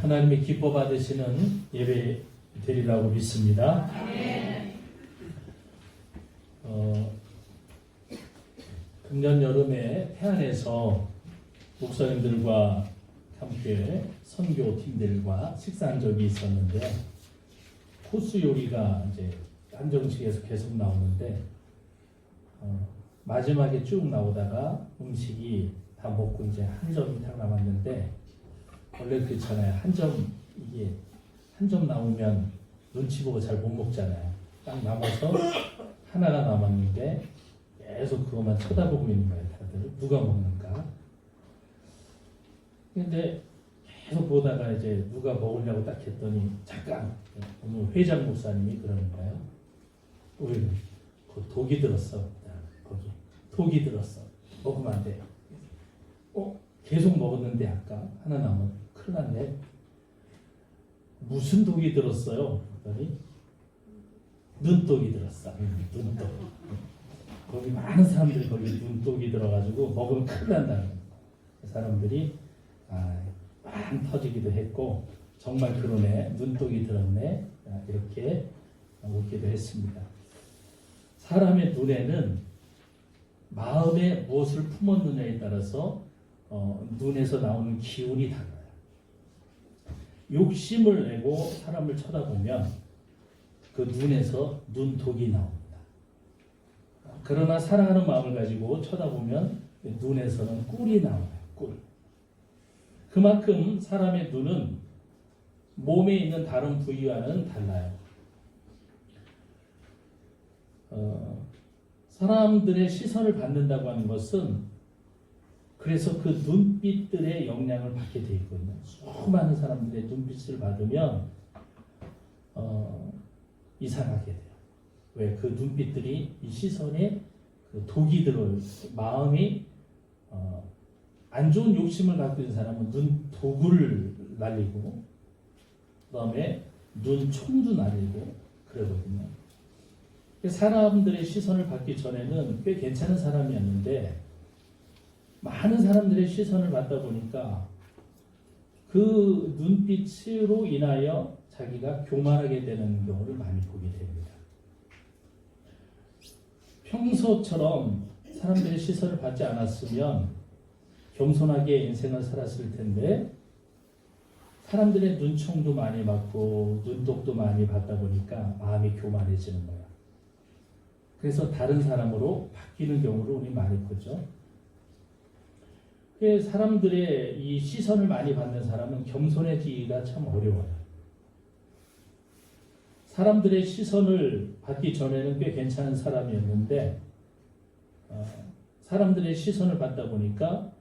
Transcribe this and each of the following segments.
하나님의 기뻐 받으시는 예배 되리라고 믿습니다. 금년 여름에 태안에서 목사님들과 함께 선교팀들과 식사한 적이 있었는데, 코스 요리가 이제 한정식에서 계속 나오는데 마지막에 쭉 나오다가 음식이 다 먹고 이제 한 점이 딱 남았는데, 원래 그렇잖아요. 이게 한 점 나오면 눈치 보고 잘 못 먹잖아요. 딱 남아서 하나가 남았는데 계속 그것만 쳐다보고 있는 거예요. 다들 누가 먹는가. 근데 계속 보다가 이제 누가 먹으려고 딱 했더니, 잠깐 오늘 회장 목사님이 그러는 거예요. 왜? 독이 들었어. 거기 독이 들었어. 먹으면 안 돼. 계속 먹었는데 아까 하나 남은 큰일 났네. 무슨 독이 들었어요? 그랬더니 눈독이 들었어. 눈독. 거기 많은 사람들이 거기 눈독이 들어가지고 먹으면 큰일 난다는 거예요. 사람들이 빵 터지기도 했고, 정말 그러네, 눈독이 들었네, 이렇게 웃기도 했습니다. 사람의 눈에는 마음에 무엇을 품었느냐에 따라서 눈에서 나오는 기운이 달라요. 욕심을 내고 사람을 쳐다보면 그 눈에서 눈독이 나옵니다. 그러나 사랑하는 마음을 가지고 쳐다보면 눈에서는 꿀이 나와요. 꿀. 그만큼 사람의 눈은 몸에 있는 다른 부위와는 달라요. 사람들의 시선을 받는다고 하는 것은, 그래서 그 눈빛들의 영향을 받게 되어 있거든요. 수많은 사람들의 눈빛을 받으면 이상하게 돼요. 왜? 그 눈빛들이 이 시선에 그 독이 들어요. 마음이 안 좋은 욕심을 갖고 있는 사람은 눈독을 날리고, 그 다음에 눈총도 날리고 그러거든요. 사람들의 시선을 받기 전에는 꽤 괜찮은 사람이었는데, 많은 사람들의 시선을 받다 보니까 그 눈빛으로 인하여 자기가 교만하게 되는 경우를 많이 보게 됩니다. 평소처럼 사람들의 시선을 받지 않았으면 겸손하게 인생을 살았을 텐데, 사람들의 눈총도 많이 받고 눈독도 많이 받다 보니까 마음이 교만해지는 거예요. 그래서 다른 사람으로 바뀌는 경우를 우리 많이 보죠. 사람들의 이 시선을 많이 받는 사람은 겸손해지기가 참 어려워요. 사람들의 시선을 받기 전에는 꽤 괜찮은 사람이었는데, 사람들의 시선을 받다 보니까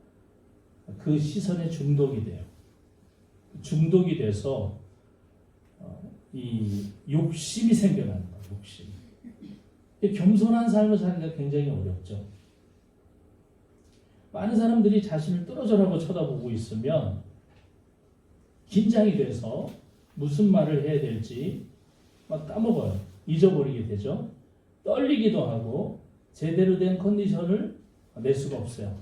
그 시선에 중독이 돼요. 중독이 돼서 이 욕심이 생겨나는 거예요. 욕심. 겸손한 삶을 사기가 굉장히 어렵죠. 많은 사람들이 자신을 떨어져라고 쳐다보고 있으면 긴장이 돼서 무슨 말을 해야 될지 막 까먹어요. 잊어버리게 되죠. 떨리기도 하고 제대로 된 컨디션을 낼 수가 없어요.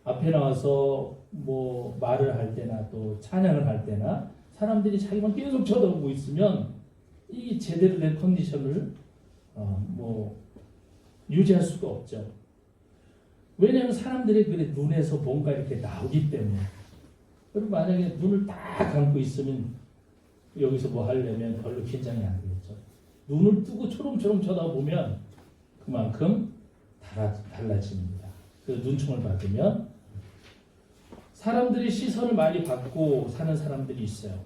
앞에 나와서 뭐 말을 할 때나 또 찬양을 할 때나 사람들이 자기만 계속 쳐다보고 있으면 이 제대로 된 컨디션을 유지할 수가 없죠. 왜냐하면 사람들이 그래 눈에서 뭔가 이렇게 나오기 때문에. 그리고 만약에 눈을 딱 감고 있으면 여기서 뭐 하려면 별로 긴장이 안 되겠죠. 눈을 뜨고 초롱초롱 쳐다보면 그만큼 달라집니다. 그 눈총을 받으면. 사람들이 시선을 많이 받고 사는 사람들이 있어요.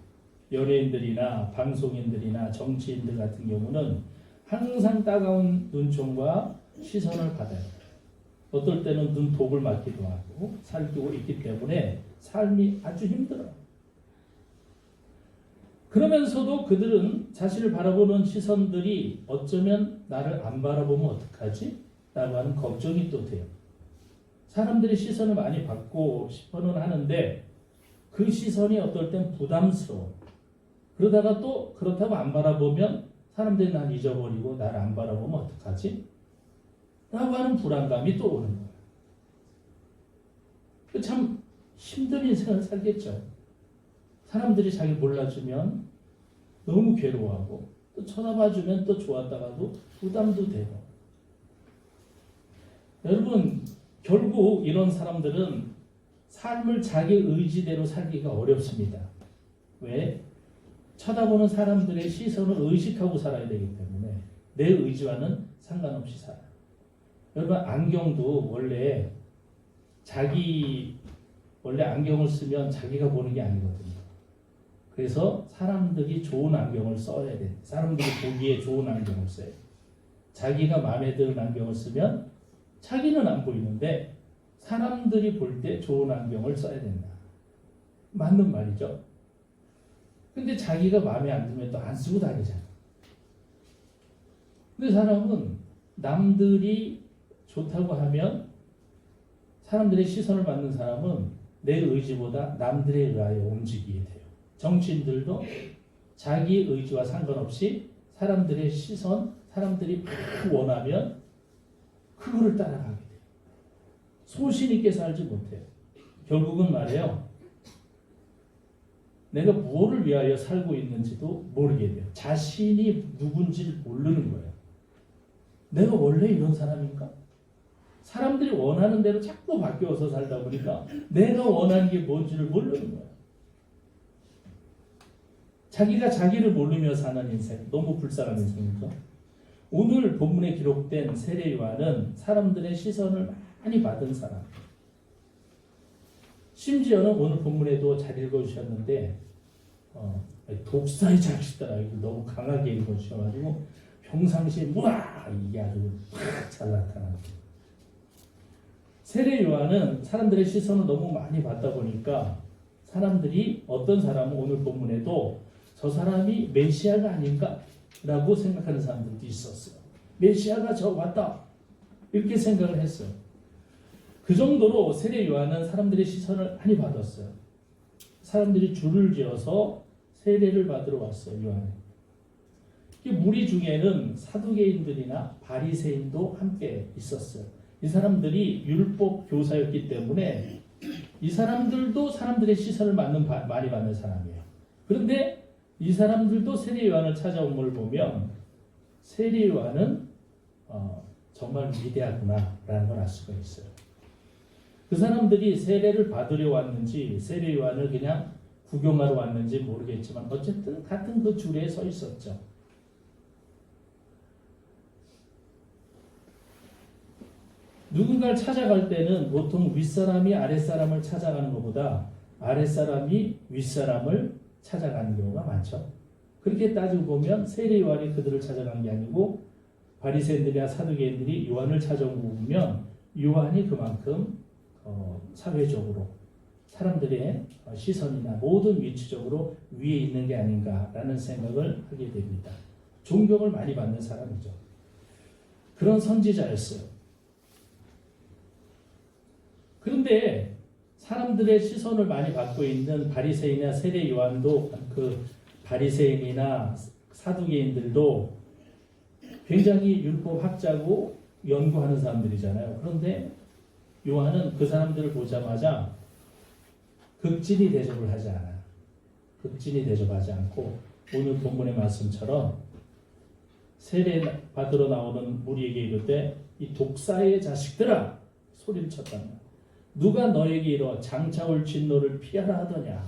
연예인들이나 방송인들이나 정치인들 같은 경우는 항상 따가운 눈총과 시선을 받아요. 어떨 때는 눈독을 맞기도 하고 살고 있기 때문에 삶이 아주 힘들어요. 그러면서도 그들은 자신을 바라보는 시선들이 어쩌면 나를 안 바라보면 어떡하지? 라고 하는 걱정이 또 돼요. 사람들이 시선을 많이 받고 싶어는 하는데 그 시선이 어떨 땐 부담스러워. 그러다가 또 그렇다고 안 바라보면 사람들이 날 잊어버리고 나를 안 바라보면 어떡하지? 라고 하는 불안감이 또 오는 거예요. 참 힘든 인생을 살겠죠. 사람들이 자기 몰라주면 너무 괴로워하고 또 쳐다봐주면 또 좋았다가도 부담도 되고. 여러분 결국 이런 사람들은 삶을 자기 의지대로 살기가 어렵습니다. 왜? 쳐다보는 사람들의 시선을 의식하고 살아야 되기 때문에 내 의지와는 상관없이 살아요. 여러분 안경도 원래 안경을 쓰면 자기가 보는 게 아니거든요. 그래서 사람들이 좋은 안경을 써야 돼. 사람들이 보기에 좋은 안경을 써야 돼. 자기가 마음에 드는 안경을 쓰면 자기는 안 보이는데 사람들이 볼 때 좋은 안경을 써야 된다. 맞는 말이죠. 근데 자기가 마음에 안 들면 또 안 쓰고 다니잖아. 근데 사람은 남들이 좋다고 하면 사람들의 시선을 받는 사람은 내 의지보다 남들에 의하여 움직이게 돼요. 정치인들도 자기 의지와 상관없이 사람들의 시선, 사람들이 원하면 그거를 따라가게 돼요. 소신 있게 살지 못해요. 결국은 말이에요. 내가 무엇을 위하여 살고 있는지도 모르게 돼요. 자신이 누군지를 모르는 거예요. 내가 원래 이런 사람인가? 사람들이 원하는 대로 자꾸 바뀌어서 살다 보니까 내가 원하는 게 뭔지를 모르는 거예요. 자기가 자기를 모르며 사는 인생, 너무 불쌍한 인생이죠. 오늘 본문에 기록된 세례 요한은 사람들의 시선을 많이 받은 사람. 심지어는 오늘 본문에도 잘 읽어주셨는데 독사의 자식들아 이거 너무 강하게 읽어주셔가지고 평상시에 우와 이게 아주 확 잘 나타나는. 세례 요한은 사람들의 시선을 너무 많이 받다 보니까 사람들이 어떤 사람은 오늘 본문에도 저 사람이 메시아가 아닌가? 라고 생각하는 사람들도 있었어요. 메시아가 저 왔다 이렇게 생각을 했어요. 그 정도로 세례 요한은 사람들의 시선을 많이 받았어요. 사람들이 줄을 지어서 세례를 받으러 왔어요. 요한이. 무리 중에는 사두개인들이나 바리새인도 함께 있었어요. 이 사람들이 율법 교사였기 때문에 이 사람들도 사람들의 시선을 많이 받는 사람이에요. 그런데 이 사람들도 세례 요한을 찾아온 걸 보면 세례 요한은 정말 위대하구나라는 걸 알 수가 있어요. 그 사람들이 세례를 받으려 왔는지 세례 요한을 그냥 구경하러 왔는지 모르겠지만 어쨌든 같은 그 줄에 서 있었죠. 누군가를 찾아갈 때는 보통 윗사람이 아랫사람을 찾아가는 것보다 아랫사람이 윗사람을 찾아가는 경우가 많죠. 그렇게 따지고 보면 세례 요한이 그들을 찾아간 게 아니고 바리새인들이나 사두개인들이 요한을 찾아온 거 보면 요한이 그만큼 사회적으로 사람들의 시선이나 모든 위치적으로 위에 있는 게 아닌가라는 생각을 하게 됩니다. 존경을 많이 받는 사람이죠. 그런 선지자였어요. 그런데 사람들의 시선을 많이 받고 있는 바리새인이나 세례 요한도 그 바리새인이나 사두개인들도 굉장히 율법학자고 연구하는 사람들이잖아요. 그런데 요한은 그 사람들을 보자마자 극진히 대접을 하지 않아요. 극진히 대접하지 않고 오늘 본문의 말씀처럼 세례 받으러 나오는 무리에게 이르되 이 독사의 자식들아 소리를 쳤답니다. 누가 너에게 이르러 장차 올 진노를 피하라 하더냐.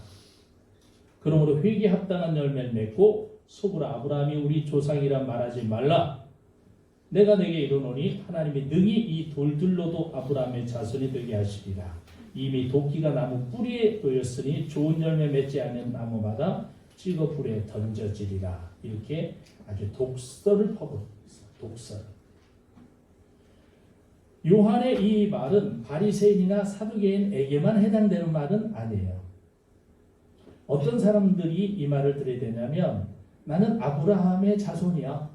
그러므로 회개에 합당한 열매를 맺고 속으로 아브라함이 우리 조상이라 말하지 말라. 내가 내게 이르노니 하나님이 능히 이 돌들로도 아브라함의 자손이 되게 하시리라. 이미 도끼가 나무 뿌리에 놓였으니 좋은 열매 맺지 않는 나무마다 찍어 불에 던져지리라. 이렇게 아주 독설을 퍼붓고 있어요. 독설. 요한의 이 말은 바리새인이나 사두개인에게만 해당되는 말은 아니에요. 어떤 사람들이 이 말을 들어야 되냐면 나는 아브라함의 자손이야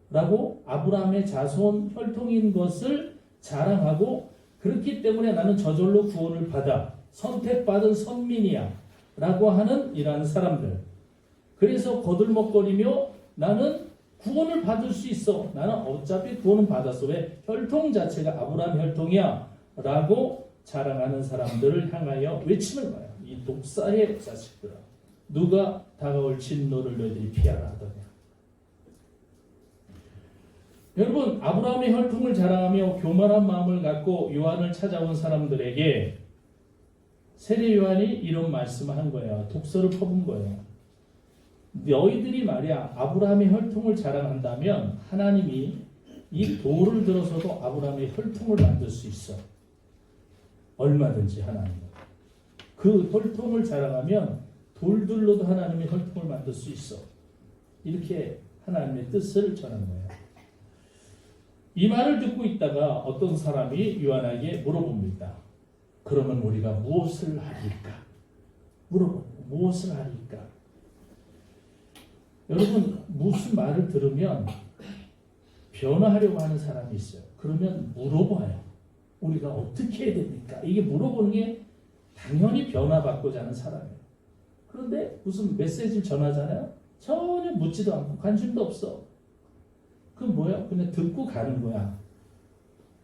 라고 아브라함의 자손 혈통인 것을 자랑하고 그렇기 때문에 나는 저절로 구원을 받아 선택받은 선민이야 라고 하는 이러한 사람들. 그래서 거들먹거리며 나는 구원을 받을 수 있어. 나는 어차피 구원은 받았어. 왜? 혈통 자체가 아브라함 혈통이야 라고 자랑하는 사람들을 향하여 외치는 거예요. 이 독사의 자식들아. 누가 다가올 진노를 너희들이 피하라 하더냐. 여러분, 아브라함의 혈통을 자랑하며 교만한 마음을 갖고 요한을 찾아온 사람들에게 세례 요한이 이런 말씀을 한 거예요. 독서를 퍼본 거예요. 너희들이 말이야 아브라함의 혈통을 자랑한다면 하나님이 이 돌을 들어서도 아브라함의 혈통을 만들 수 있어. 얼마든지 하나님은. 그 혈통을 자랑하면 돌들로도 하나님의 혈통을 만들 수 있어. 이렇게 하나님의 뜻을 전한 거예요. 이 말을 듣고 있다가 어떤 사람이 요한에게 물어봅니다. 그러면 우리가 무엇을 하리까? 무엇을 하리까? 여러분, 무슨 말을 들으면 변화하려고 하는 사람이 있어요. 그러면 물어봐요. 우리가 어떻게 해야 됩니까? 이게 물어보는 게 당연히 변화받고자 하는 사람이에요. 그런데 무슨 메시지를 전하잖아요. 전혀 묻지도 않고 관심도 없어. 그건 뭐야? 그냥 듣고 가는 거야.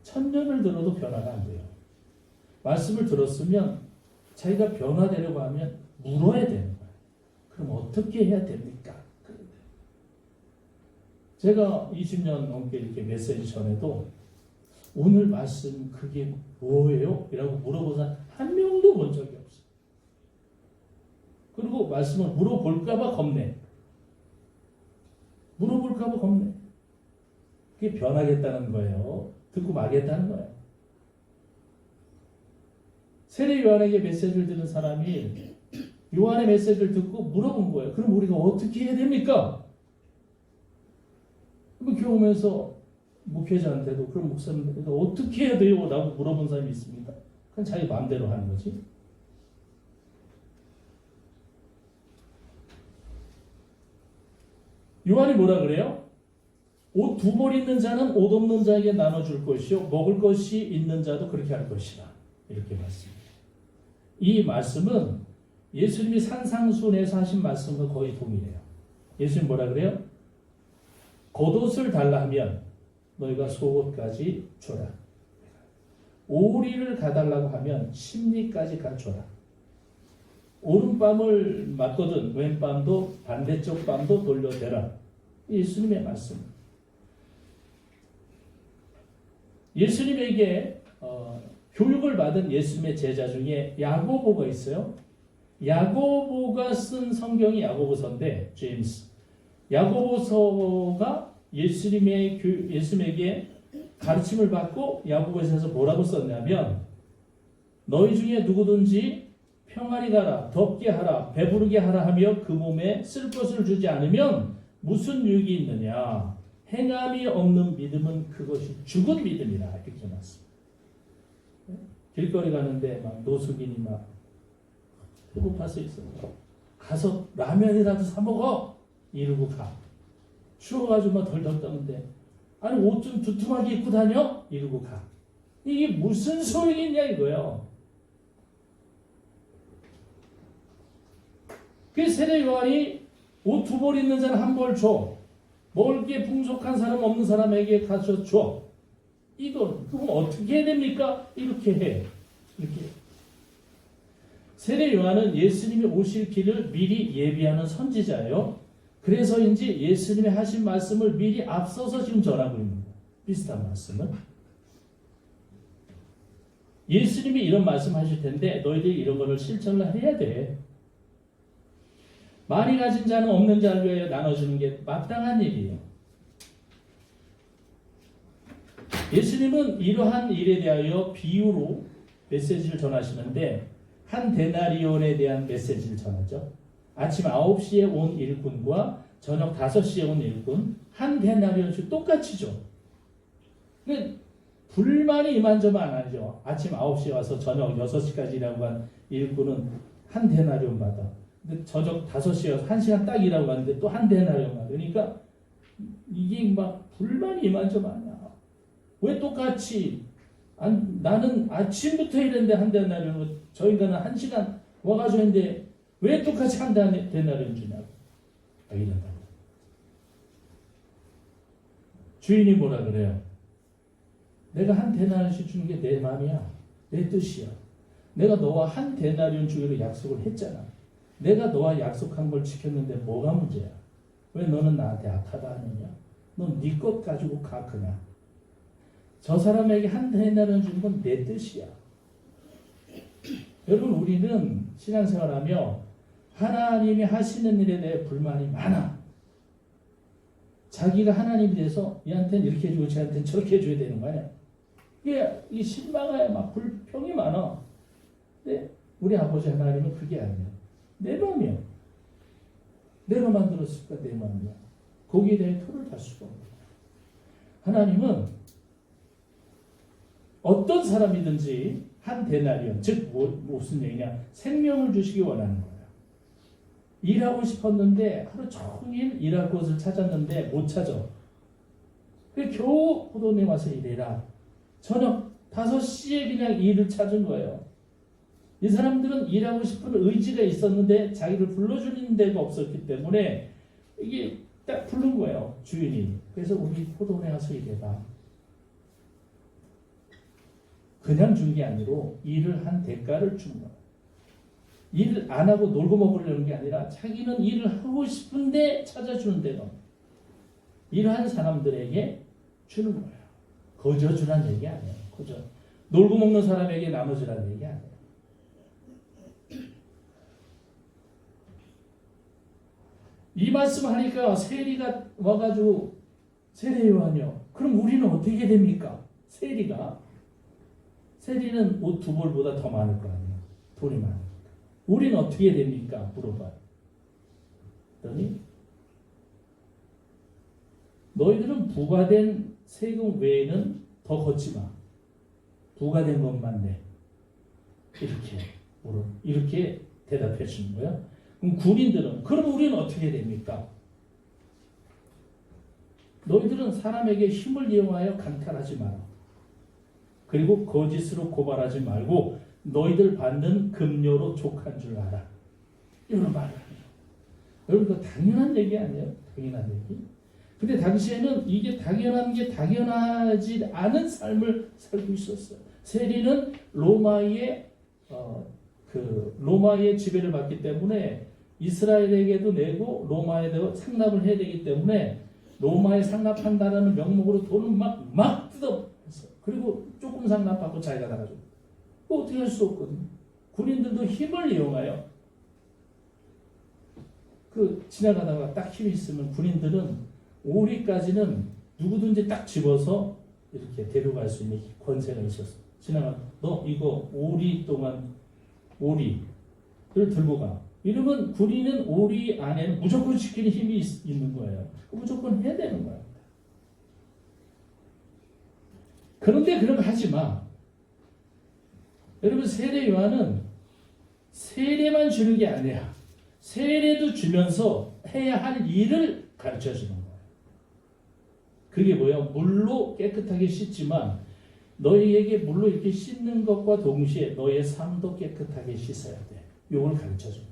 1000년을 들어도 변화가 안 돼요. 말씀을 들었으면 자기가 변화되려고 하면 물어야 되는 거야. 그럼 어떻게 해야 됩니까? 제가 20년 넘게 이렇게 메시지 전에도 오늘 말씀 그게 뭐예요? 이라고 물어보자 한 명도 본 적이 없어요. 그리고 말씀을 물어볼까봐 겁내. 물어볼까봐 겁내. 그게 변하겠다는 거예요. 듣고 마겠다는 거예요. 세례 요한에게 메시지를 듣는 사람이 요한의 메시지를 듣고 물어본 거예요. 그럼 우리가 어떻게 해야 됩니까? 그럼 교회 오면서 목회자한테도 그럼 목사님한테도 어떻게 해야 돼요? 라고 물어본 사람이 있습니다. 그건 자기 마음대로 하는 거지. 요한이 뭐라 그래요? 옷 2벌 있는 자는 옷 없는 자에게 나눠줄 것이요 먹을 것이 있는 자도 그렇게 할 것이라. 이렇게 말씀입니다. 이 말씀은 예수님이 산상수훈에서 하신 말씀과 거의 동일해요. 예수님 뭐라 그래요? 겉옷을 달라 하면 너희가 속옷까지 줘라. 오리를 가달라고 하면 심리까지 가줘라. 오른밤을 맞거든 왼밤도 반대쪽 밤도 돌려대라. 예수님의 말씀. 예수님에게 교육을 받은 예수님의 제자 중에 야고보가 있어요. 야고보가 쓴 성경이 야고보서인데 제임스. 야고보서가 예수님에게 가르침을 받고 야고보서에서 뭐라고 썼냐면 너희 중에 누구든지 평안히 가라, 덥게 하라, 배부르게 하라 하며 그 몸에 쓸 것을 주지 않으면 무슨 유익이 있느냐. 행함이 없는 믿음은 그것이 죽은 믿음이라. 이렇게 나왔습니다. 길거리 가는데 막 노숙인이 막 배고파서 있어. 가서 라면이라도 사 먹어. 이러고 가. 추워가지고 막 덜덜 떠는데 아니 옷 좀 두툼하게 입고 다녀? 이러고 가. 이게 무슨 소용이 있냐 이거예요. 그 세례 요한이 옷 2벌 있는 자는 1벌 줘. 먹을 게 풍족한 사람 없는 사람에게 가서 줘. 이거 그럼 어떻게 해야 됩니까? 이렇게 해. 이렇게. 세례 요한은 예수님이 오실 길을 미리 예비하는 선지자예요. 그래서인지 예수님이 하신 말씀을 미리 앞서서 지금 전하고 있는 거예요. 비슷한 말씀은. 예수님이 이런 말씀 하실 텐데 너희들이 이런 거를 실천을 해야 돼. 많이 가진 자는 없는 자를 위하여 나눠주는 게 마땅한 일이에요. 예수님은 이러한 일에 대하여 비유로 메시지를 전하시는데 한 데나리온에 대한 메시지를 전하죠. 아침 9시에 온 일꾼과 저녁 5시에 온 일꾼 한 데나리온씩 똑같이 줘. 근데 불만이 이만저만 아니죠. 아침 9시에 와서 저녁 6시까지 일하고 간 일꾼은 한 데나리온 받아. 근데 저녁 5시에 와서 1시간 딱 일하고 갔는데 또 한 데나리온 받아. 그러니까 이게 막 불만이 이만저만 아니야. 왜 똑같이 나는 아침부터 일했는데 한 데나리온 저 인간은 1시간 와가지고 했는데 왜 똑같이 한 데나리온 주냐고. 이런다고. 주인이 뭐라 그래요? 내가 한 데나리온씩 주는 게 내 마음이야. 내 뜻이야. 내가 너와 한 데나리온 주기로 약속을 했잖아. 내가 너와 약속한 걸 지켰는데 뭐가 문제야? 왜 너는 나한테 악하다 하느냐? 넌 네 것 가지고 가 그냥. 저 사람에게 한 데나리온 주는 건 내 뜻이야. 여러분 우리는 신앙생활하며 하나님이 하시는 일에 대해 불만이 많아. 자기가 하나님이 돼서 얘한테는 이렇게 해주고 쟤한테는 저렇게 해줘야 되는 거 아니야. 이게 실망해 막 불평이 많아. 근데 우리 아버지 하나님은 그게 아니야. 내 마음이야. 내가 만들었을까 내 마음이야. 거기에 대해 토를 달 수가 없는 거야. 하나님은 어떤 사람이든지 한 데나리온, 즉 무슨 얘기냐, 생명을 주시기 원하는 거예요. 일하고 싶었는데 하루 종일 일할 곳을 찾았는데 못 찾아. 그래서 겨우 포도원에 와서 일해라. 저녁 5시에 그냥 일을 찾은 거예요. 이 사람들은 일하고 싶은 의지가 있었는데 자기를 불러주는 데가 없었기 때문에 이게 딱 부른 거예요. 주인이. 그래서 우리 포도원에 와서 일해라. 그냥 준 게 아니고 일을 한 대가를 준 거예요. 일을 안 하고 놀고 먹으려는 게 아니라 자기는 일을 하고 싶은데 찾아주는 데가 일하는 사람들에게 주는 거예요. 거저 주란 얘기 아니에요. 거저. 놀고 먹는 사람에게 나눠주라는 얘기 아니에요. 이 말씀 하니까 세리가 와가지고 세례 요한이요. 그럼 우리는 어떻게 됩니까? 세리는 옷 2벌보다 더 많을 거 아니에요. 돈이 많으니까. 우리는 어떻게 됩니까? 물어봐요. 그러니 너희들은 부과된 세금 외에는 더 걷지 마. 부과된 것만 내. 이렇게 대답해 주는 거예요. 그럼 군인들은 그럼 우리는 어떻게 됩니까? 너희들은 사람에게 힘을 이용하여 강탈하지 마라. 그리고 거짓으로 고발하지 말고 너희들 받는 급료로 족한 줄 알아. 이런 말을 해요. 여러분 그 당연한 얘기 아니에요? 당연한 얘기. 근데 당시에는 이게 당연한 게 당연하지 않은 삶을 살고 있었어요. 세리는 로마의 지배를 받기 때문에 이스라엘에게도 내고 로마에도 상납을 해야 되기 때문에 로마에 상납한다라는 명목으로 돈을 막 뜯어. 그리고 조금 상납하고 자기가 나가죠. 어떻게 할 수 없거든요. 군인들도 힘을 이용하여 지나가다가 딱 힘이 있으면 군인들은 오리까지는 누구든지 딱 집어서 이렇게 데려갈 수 있는 권세가 있었어. 너 이거 오리 동안 오리를 들고 가. 이러면 군인은 오리 안에는 무조건 지키는 힘이 있는 거예요. 무조건 해야 되는 거예요. 그런데 그런 거 하지 마. 여러분 세례 요한은 세례만 주는 게 아니야. 세례도 주면서 해야 할 일을 가르쳐 주는 거예요. 그게 뭐예요? 물로 깨끗하게 씻지만 너희에게 물로 이렇게 씻는 것과 동시에 너의 삶도 깨끗하게 씻어야 돼. 이걸 가르쳐 주는 거예요.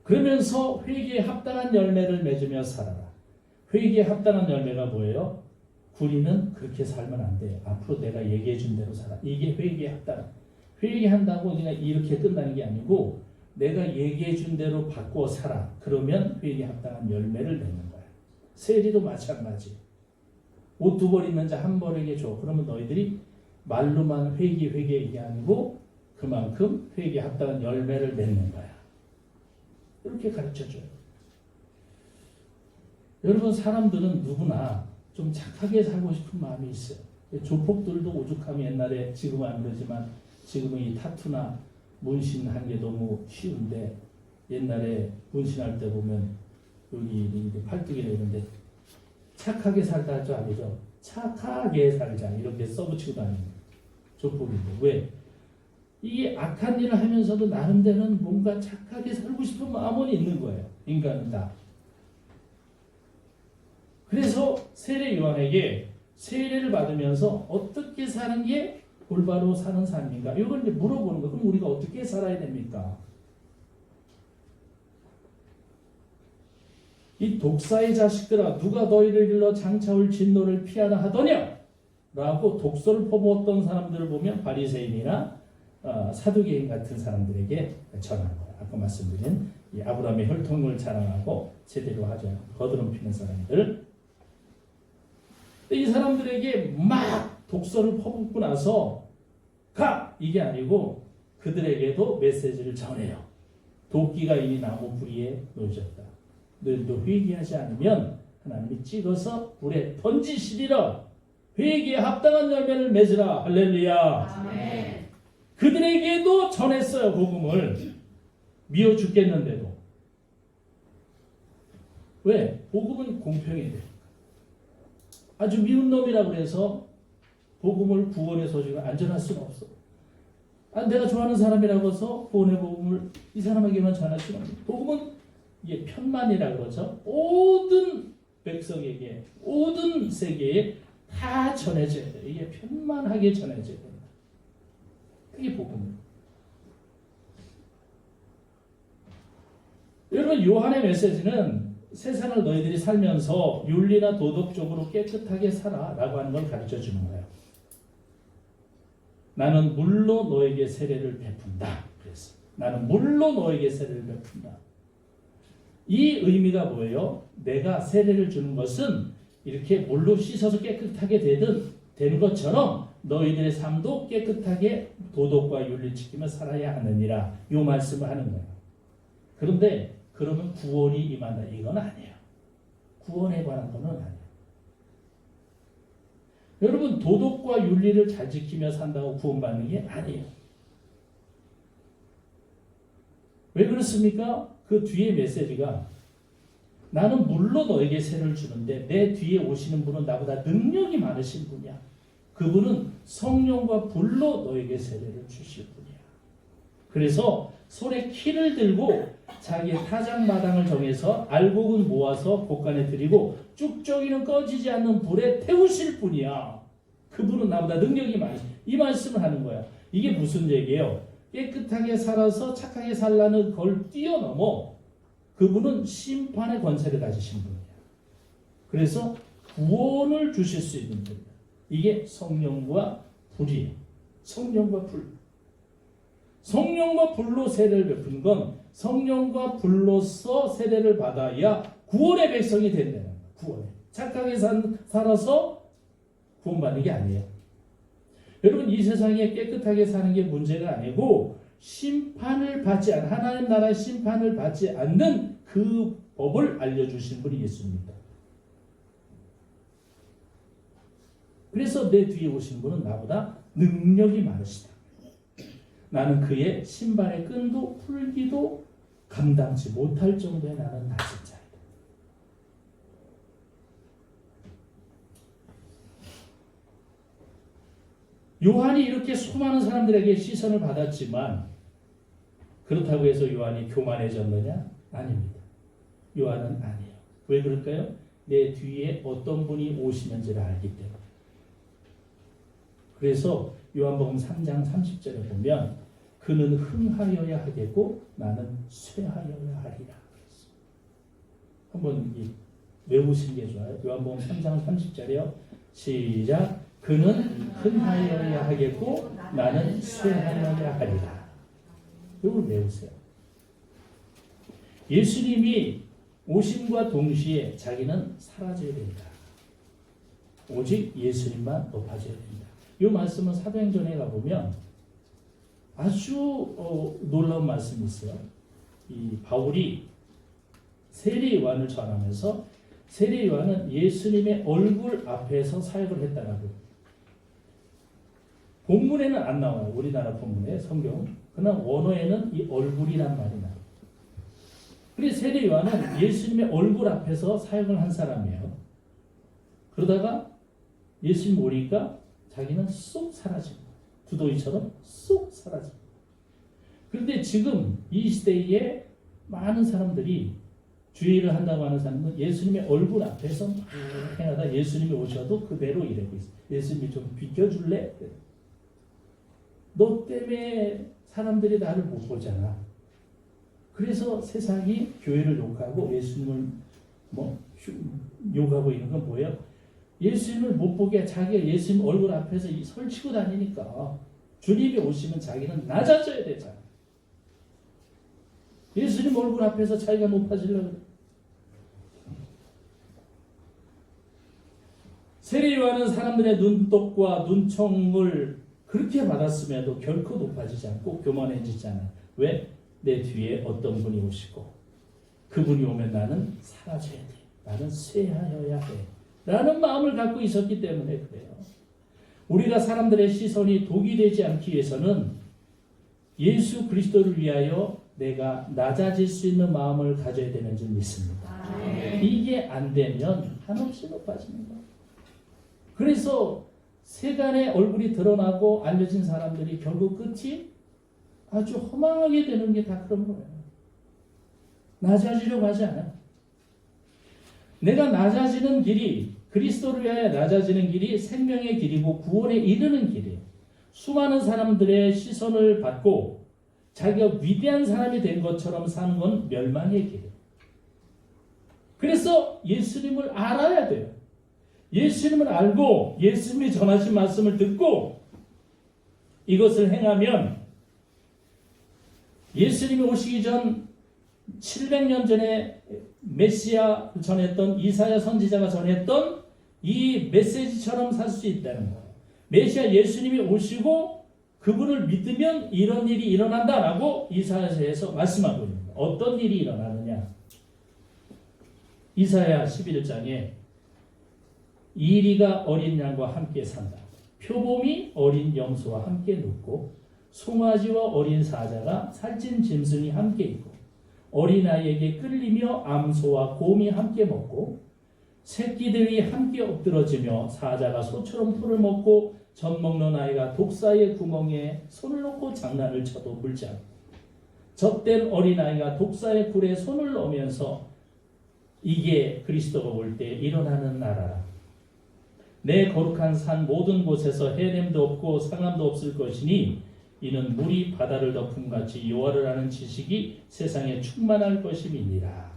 그러면서 회개에 합당한 열매를 맺으며 살아라. 회개에 합당한 열매가 뭐예요? 군인은 그렇게 살면 안 돼. 앞으로 내가 얘기해 준 대로 살아. 이게 회개에 합당. 회개한다고 그냥 이렇게 끝나는 게 아니고 내가 얘기해 준 대로 바꿔 살아. 그러면 회개에 합당한 열매를 맺는 거야. 세리도 마찬가지. 옷 2벌 있는 자 1벌에게 줘. 그러면 너희들이 말로만 회개 이게 아니고 그만큼 회개에 합당한 열매를 맺는 거야. 이렇게 가르쳐줘요. 여러분 사람들은 누구나 좀 착하게 살고 싶은 마음이 있어요. 조폭들도 오죽하면 옛날에 지금은 안 그러지만 지금은 이 타투나 문신한 게 너무 쉬운데 옛날에 문신할 때 보면 여기 팔뚝이나 이런데 착하게 살다 할 줄 아니죠? 착하게 살자 이렇게 써붙이고 다니는 조폭인데 왜? 이게 악한 일을 하면서도 나름대로는 뭔가 착하게 살고 싶은 마음은 있는 거예요. 인간은 다. 그래서 세례 요한에게 세례를 받으면서 어떻게 사는 게 올바로 사는 삶인가? 이걸 이제 물어보는 거예요. 그럼 우리가 어떻게 살아야 됩니까? 이 독사의 자식들아 누가 너희를 일러 장차올 진노를 피하라 하더냐? 라고 독소를 퍼부었던 사람들을 보면 바리새인이나 사두개인 같은 사람들에게 전하는 거예요. 아까 말씀드린 이 아브라함의 혈통을 자랑하고 제대로 하죠. 거드름 피는 사람들. 이 사람들에게 막 독서를 퍼붓고 나서 가! 이게 아니고 그들에게도 메시지를 전해요. 도끼가 이미 나무 뿌리에 놓여졌다. 너희도 회개하지 않으면 하나님이 찍어서 불에 던지시리라. 회개에 합당한 열매를 맺으라. 할렐루야. 아멘. 그들에게도 전했어요. 복음을. 미워 죽겠는데도. 왜? 복음은 공평해야 돼. 아주 미운 놈이라고 해서 복음을 구원의 소식을 안전할 수는 없어. 내가 좋아하는 사람이라고 해서 구원의 복음을 이 사람에게만 전할 수는 없어. 복음은 이게 편만이라고 그러죠. 모든 백성에게, 모든 세계에 다 전해져야 돼. 이게 편만하게 전해져야 된다. 그게 복음이에요. 여러분, 요한의 메시지는 세상을 너희들이 살면서 윤리나 도덕적으로 깨끗하게 살아라고 하는 걸 가르쳐 주는 거예요. 나는 물로 너에게 세례를 베푼다. 그래서 나는 물로 너에게 세례를 베푼다. 이 의미가 뭐예요? 내가 세례를 주는 것은 이렇게 물로 씻어서 깨끗하게 되는 것처럼 너희들의 삶도 깨끗하게 도덕과 윤리 지키며 살아야 하느니라. 이 말씀을 하는 거예요. 그런데 그러면 구원이 임한다. 이건 아니에요. 구원에 관한 건 아니에요. 여러분, 도덕과 윤리를 잘 지키며 산다고 구원받는 게 아니에요. 왜 그렇습니까? 그 뒤에 메시지가 나는 물로 너에게 세를 주는데 내 뒤에 오시는 분은 나보다 능력이 많으신 분이야. 그분은 성령과 불로 너에게 세례를 주실 분이야. 그래서 손에 키를 들고 자기의 타작마당을 정해서 알곡은 모아서 곳간에 들이고 쭉저기는 꺼지지 않는 불에 태우실 분이야. 그분은 나보다 능력이 많으시. 이 말씀을 하는 거야. 이게 무슨 얘기예요? 깨끗하게 살아서 착하게 살라는 걸 뛰어넘어 그분은 심판의 권세를 가지신 분이야. 그래서 구원을 주실 수 있는 분이야. 이게 성령과 불이에요. 성령과 불. 성령과 불로 세례를 베푼 건 성령과 불로서 세례를 받아야 구원의 백성이 된다는 거예요. 구원에. 착하게 살아서 구원받는 게 아니에요. 여러분, 이 세상에 깨끗하게 사는 게 문제가 아니고 심판을 받지 않은, 하나님 나라의 심판을 받지 않는 그 법을 알려주신 분이 예수입니다. 그래서 내 뒤에 오신 분은 나보다 능력이 많으시다. 나는 그의 신발의 끈도 풀기도 감당치 못할 정도의 나는 낮은 자이다. 요한이 이렇게 수많은 사람들에게 시선을 받았지만 그렇다고 해서 요한이 교만해졌느냐? 아닙니다. 요한은 아니에요. 왜 그럴까요? 내 뒤에 어떤 분이 오시는지를 알기 때문에. 그래서 요한복음 3장 30절에 보면 그는 흥하여야 하겠고 나는 쇠하여야 하리라. 한번 외우시는 게 좋아요. 요한복음 3장 30절이요. 시작. 그는 흥하여야 하겠고 나는 쇠하여야 하리라. 이걸 외우세요. 예수님이 오심과 동시에 자기는 사라져야 된다. 오직 예수님만 높아져야 된다. 이 말씀은 사도행전에 가보면 아주 놀라운 말씀이 있어요. 이 바울이 세례 요한을 전하면서 세례 요한은 예수님의 얼굴 앞에서 사역을 했다라고. 본문에는 안 나와요. 우리나라 본문에 성경. 그러나 원어에는 이 얼굴이란 말이 나와요. 그래서 세례 요한은 예수님의 얼굴 앞에서 사역을 한 사람이에요. 그러다가 예수님 오니까 자기는 쏙 사라지고 두더지처럼 쏙 사라지고. 그런데 지금 이 시대에 많은 사람들이 주의를 한다고 하는 사람은 예수님의 얼굴 앞에서 막 행하다 예수님이 오셔도 그대로 이러고 있어요. 예수님이 좀 비켜줄래? 너 때문에 사람들이 나를 못 보잖아. 그래서 세상이 교회를 욕하고 예수님을 욕하고 있는 건 뭐예요? 예수님을 못 보게 자기가 예수님 얼굴 앞에서 설치고 다니니까 주님이 오시면 자기는 낮아져야 되잖아. 예수님 얼굴 앞에서 자기가 높아지려고 그래. 세례요한은 사람들의 눈독과 눈총을 그렇게 받았음에도 결코 높아지지 않고 교만해지지 않아. 왜? 내 뒤에 어떤 분이 오시고 그분이 오면 나는 사라져야 돼. 나는 쇠하여야 해. 라는 마음을 갖고 있었기 때문에 그래요. 우리가 사람들의 시선이 독이 되지 않기 위해서는 예수 그리스도를 위하여 내가 낮아질 수 있는 마음을 가져야 되는 줄 믿습니다. 이게 안 되면 한없이 높아지는 거예요. 그래서 세간의 얼굴이 드러나고 알려진 사람들이 결국 끝이 아주 허망하게 되는 게 다 그런 거예요. 낮아지려고 하지 않아요. 내가 낮아지는 길이, 그리스도를 위하여 낮아지는 길이 생명의 길이고 구원에 이르는 길이에요. 수많은 사람들의 시선을 받고 자기가 위대한 사람이 된 것처럼 사는 건 멸망의 길이에요. 그래서 예수님을 알아야 돼요. 예수님을 알고 예수님이 전하신 말씀을 듣고 이것을 행하면 예수님이 오시기 전 700년 전에 메시아 전했던 이사야 선지자가 전했던 이 메시지처럼 살 수 있다는 거예요. 메시아 예수님이 오시고 그분을 믿으면 이런 일이 일어난다라고 이사야서에서 말씀하고 있는 거예요. 어떤 일이 일어나느냐? 이사야 11장에 이리가 어린 양과 함께 산다. 표범이 어린 염소와 함께 눕고 송아지와 어린 사자가 살찐 짐승이 함께 있고 어린아이에게 끌리며 암소와 곰이 함께 먹고 새끼들이 함께 엎드러지며 사자가 소처럼 풀을 먹고 젖 먹는 아이가 독사의 구멍에 손을 넣고 장난을 쳐도 물지 않고 젖된 어린아이가 독사의 굴에 손을 넣으면서 이게 그리스도가 올 때 일어나는 나라라. 내 거룩한 산 모든 곳에서 해냄도 없고 상함도 없을 것이니 이는 물이 바다를 덮음같이 여호와를 아는 지식이 세상에 충만할 것임이니라.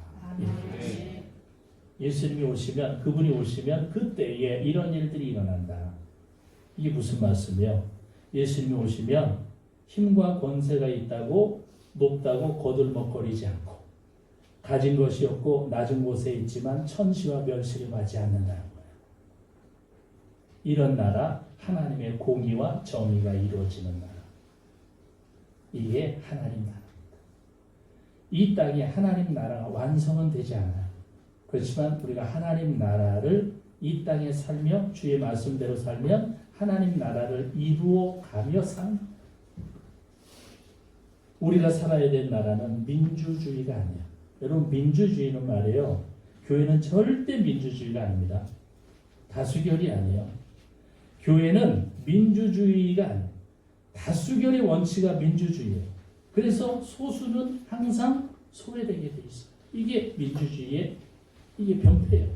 예수님이 오시면 그분이 오시면 그때에 이런 일들이 일어난다. 이게 무슨 말씀이요? 예수님이 오시면 힘과 권세가 있다고 높다고 거들먹거리지 않고 가진 것이 없고 낮은 곳에 있지만 천시와 멸시를 받지 않는다는 거예요. 이런 나라, 하나님의 공의와 정의가 이루어지는 나라. 이게 하나님 나라입니다. 이 땅에 하나님 나라가 완성은 되지 않아요. 그렇지만 우리가 하나님 나라를 이 땅에 살며 주의 말씀대로 살면 하나님 나라를 이루어 가며 산 우리가 살아야 될 나라는 민주주의가 아니에요. 여러분 민주주의는 말이에요. 교회는 절대 민주주의가 아닙니다. 다수결이 아니에요. 교회는 민주주의가 아니에요. 다수결의 원칙이 민주주의예요. 그래서 소수는 항상 소외되게 돼 있어요. 이게 민주주의의 이게 병폐예요.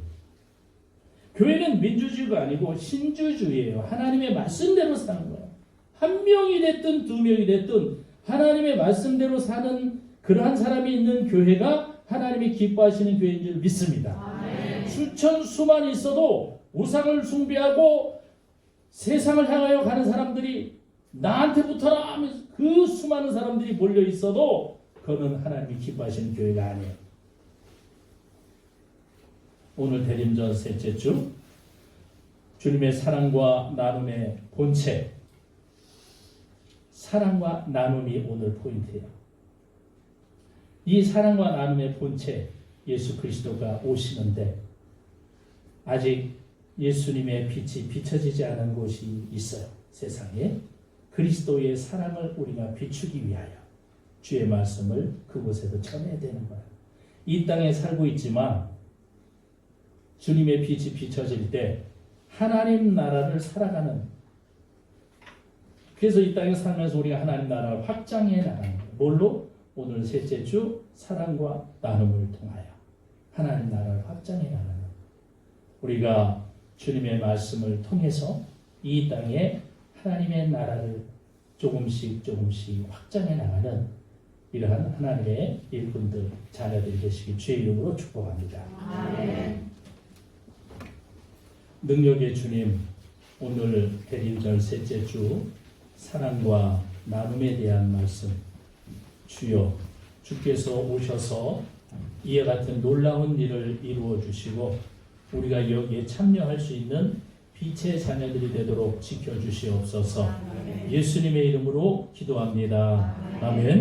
교회는 민주주의가 아니고 신주주의예요. 하나님의 말씀대로 사는 거예요. 한 명이 됐든 두 명이 됐든 하나님의 말씀대로 사는 그러한 사람이 있는 교회가 하나님이 기뻐하시는 교회인 줄 믿습니다. 아멘. 수천 수만 있어도 우상을 숭배하고 세상을 향하여 가는 사람들이 나한테 붙어라 하면서 그 수많은 사람들이 몰려 있어도 그거는 하나님이 기뻐하시는 교회가 아니에요. 오늘 대림절 셋째 주 주님의 사랑과 나눔의 본체 사랑과 나눔이 오늘 포인트예요. 이 사랑과 나눔의 본체 예수 그리스도가 오시는데 아직 예수님의 빛이 비춰지지 않은 곳이 있어요. 세상에 그리스도의 사랑을 우리가 비추기 위하여 주의 말씀을 그곳에도 전해야 되는 거예요. 이 땅에 살고 있지만 주님의 빛이 비춰질 때 하나님 나라를 살아가는 그래서 이 땅에 살면서 우리가 하나님 나라를 확장해 나가는 거예요. 뭘로? 오늘 셋째 주 사랑과 나눔을 통하여 하나님 나라를 확장해 나가는 우리가 주님의 말씀을 통해서 이 땅에 하나님의 나라를 조금씩 확장해 나가는 이러한 하나님의 일꾼들 자녀들 되시기 주의 이름으로 축복합니다. 아멘. 능력의 주님 오늘 대림절 셋째 주 사랑과 나눔에 대한 말씀. 주여, 주께서 오셔서 이와 같은 놀라운 일을 이루어 주시고 우리가 여기에 참여할 수 있는 빛의 자녀들이 되도록 지켜주시옵소서. 예수님의 이름으로 기도합니다. 아멘.